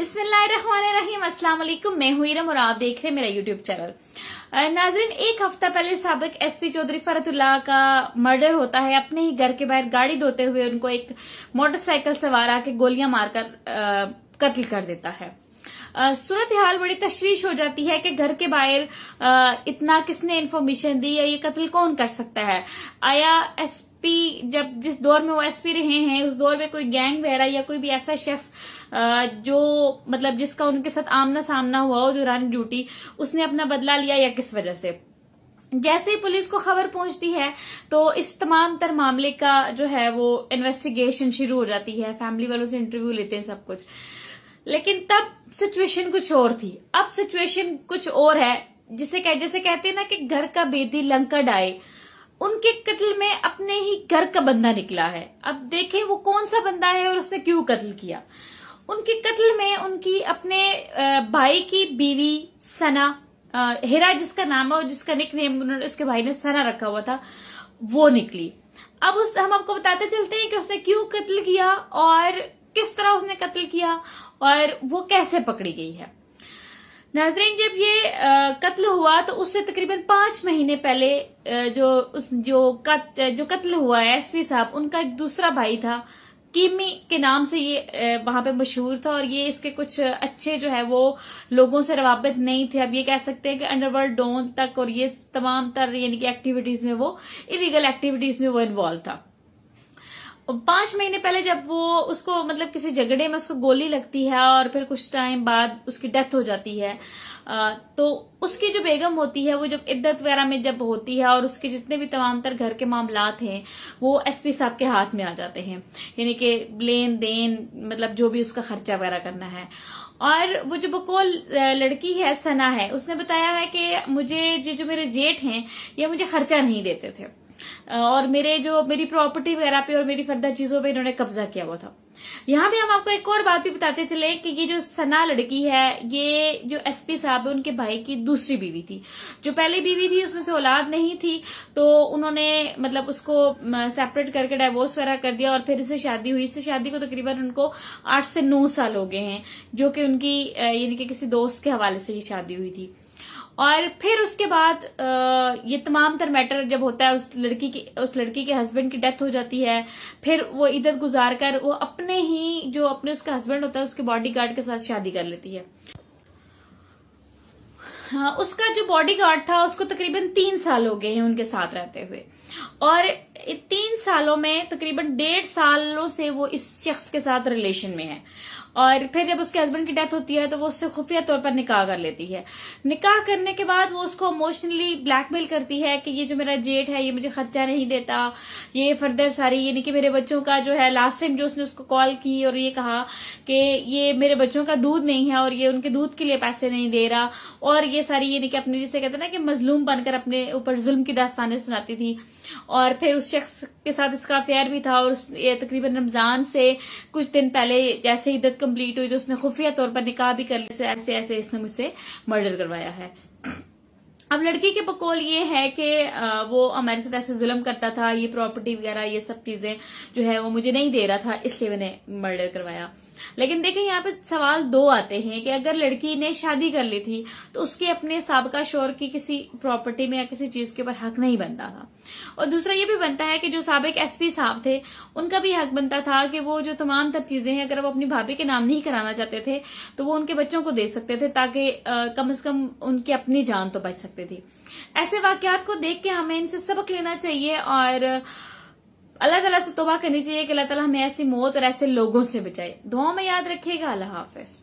बिस्मिल्लाहिर्रहमानिर्रहीम, अस्सलाम वालेकुम। मैं हूं इरम और आप देख रहे हैं मेरा यूट्यूब चैनल। नाजरीन, एक हफ्ता पहले साबिक एसपी चौधरी फरतुल्लाह का मर्डर होता है। अपने ही घर के बाहर गाड़ी धोते हुए उनको एक मोटरसाइकिल सवार आके गोलियां मारकर कत्ल कर देता है। सूरत हाल बड़ी तशवीश हो जाती है कि घर के बाहर इतना किसने इन्फॉर्मेशन दी या ये कत्ल कौन कर सकता है। आया एसपी जब जिस दौर में वो एसपी रहे हैं उस दौर में कोई गैंग वगैरह या कोई भी ऐसा शख्स जो मतलब जिसका उनके साथ आमना सामना हुआ हो दौरान ड्यूटी, उसने अपना बदला लिया या किस वजह से। जैसे ही पुलिस को खबर पहुंचती है तो इस तमाम तर मामले का जो है वो इन्वेस्टिगेशन शुरू हो जाती है। फैमिली वालों से इंटरव्यू लेते हैं सब कुछ, लेकिन तब सिचुएशन कुछ और थी। अब सिचुएशन कुछ और है, जैसे कहते हैं ना कि घर का बेदी लंका डाए। उनके कत्ल में अपने ही घर का बंदा निकला है। अब देखें वो कौन सा बंदा है और उसने क्यों कत्ल किया। उनके कत्ल में उनकी अपने भाई की बीवी सना, हिरा जिसका नाम है और जिसका निकनेम उन्होंने उसके भाई ने सना रखा हुआ था, वो निकली। अब हम आपको बताते चलते हैं कि उसने क्यों कत्ल किया और किस तरह उसने कत्ल किया और वो कैसे पकड़ी गई है। नाजरीन, जब ये कत्ल हुआ तो उससे तकरीबन 5 महीने पहले जो कत्ल हुआ है एसपी साहब, उनका एक दूसरा भाई था कीमी के नाम से, ये वहां पे मशहूर था और ये इसके कुछ अच्छे जो है वो लोगों से रवाबत नहीं थे। अब ये कह सकते हैं कि अंडरवर्ल्ड डॉन तक और ये तमाम तर यानी कि एक्टिविटीज में वो इलीगल एक्टिविटीज में वो इन्वॉल्व था। 5 महीने पहले जब वो उसको मतलब किसी झगड़े में उसको गोली लगती है और फिर कुछ टाइम बाद उसकी डेथ हो जाती है, तो उसकी जो बेगम होती है वो जब इद्दत वगैरह में जब होती है और उसके जितने भी तमाम तर घर के मामलात हैं वो एसपी साहब के हाथ में आ जाते हैं, यानी कि लेन देन मतलब जो भी उसका खर्चा वगैरह करना है। और वो जो बकौल लड़की है सना है, उसने बताया है कि मुझे जो मेरे जेठ हैं ये मुझे खर्चा नहीं देते थे और मेरी प्रॉपर्टी वगैरह पे और मेरी फर्दा चीजों पे इन्होंने कब्जा किया हुआ था। यहाँ पे हम आपको एक और बात भी बताते चले कि ये जो सना लड़की है ये जो एसपी साहब है उनके भाई की दूसरी बीवी थी। जो पहली बीवी थी उसमें से औलाद नहीं थी तो उन्होंने मतलब उसको सेपरेट करके डाइवोर्स वगैरह कर दिया और फिर इससे शादी हुई। इससे शादी को तकरीबन उनको 8 से 9 साल हो गए हैं, जो कि उनकी यानी कि किसी दोस्त के हवाले से ये शादी हुई थी। और फिर उसके बाद ये तमाम तर मैटर जब होता है उस लड़की के हस्बैंड की डेथ हो जाती है। फिर वो इधर गुजार कर वो अपने उसका हस्बैंड होता है उसके बॉडीगार्ड के साथ शादी कर लेती है। उसका जो बॉडीगार्ड था उसको तकरीबन 3 साल हो गए हैं उनके साथ रहते हुए और 3 सालों में तकरीबन 1.5 सालों से वो इस शख्स के साथ रिलेशन में है। और फिर जब उसके हस्बैंड की डेथ होती है तो वो उससे खुफिया तौर पर निकाह कर लेती है। निकाह करने के बाद वो उसको इमोशनली ब्लैकमेल करती है कि ये जो मेरा जेठ है ये मुझे खर्चा नहीं देता, ये फर्दर सारी यानी कि मेरे बच्चों का जो है लास्ट टाइम जो उसने उसको कॉल की और ये कहा कि ये मेरे बच्चों का दूध नहीं है और ये उनके दूध के लिए पैसे नहीं दे रहा और ये सारी यानी कि अपने जिसे कहते हैं ना कि मजलूम बनकर अपने ऊपर जुल्म की दास्तानें सुनाती थी। और फिर उस शख्स के साथ इसका अफेयर भी था और ये तकरीबन रमजान से कुछ दिन पहले जैसे इद्दत कंप्लीट हुई तो उसने खुफिया तौर पर निकाह भी कर लिया। ऐसे इसने मुझसे मर्डर करवाया है। अब लड़की के बकौल ये है कि वो हमारे साथ ऐसे जुल्म करता था, ये प्रॉपर्टी वगैरह ये सब चीजें जो है वो मुझे नहीं दे रहा था, इसलिए मैंने मर्डर करवाया। लेकिन देखें यहाँ पे सवाल 2 आते हैं कि अगर लड़की ने शादी कर ली थी तो उसके अपने साबका शौहर की किसी प्रॉपर्टी में या किसी चीज के ऊपर हक नहीं बनता था। और दूसरा ये भी बनता है कि जो साबिक एसपी साहब थे उनका भी हक बनता था कि वो जो तमाम तर चीजें हैं अगर वो अपनी भाभी के नाम नहीं कराना चाहते थे तो वो उनके बच्चों को दे सकते थे ताकि कम से कम उनकी अपनी जान तो बच सकती थी। ऐसे वाकयात को देख के हमें इनसे सबक लेना चाहिए और अल्लाह ताला से तौबा करनी चाहिए कि अल्लाह ताला हमें ऐसी मौत और ऐसे लोगों से बचाए। दुआ में याद रखिएगा। अल्लाह हाफिज।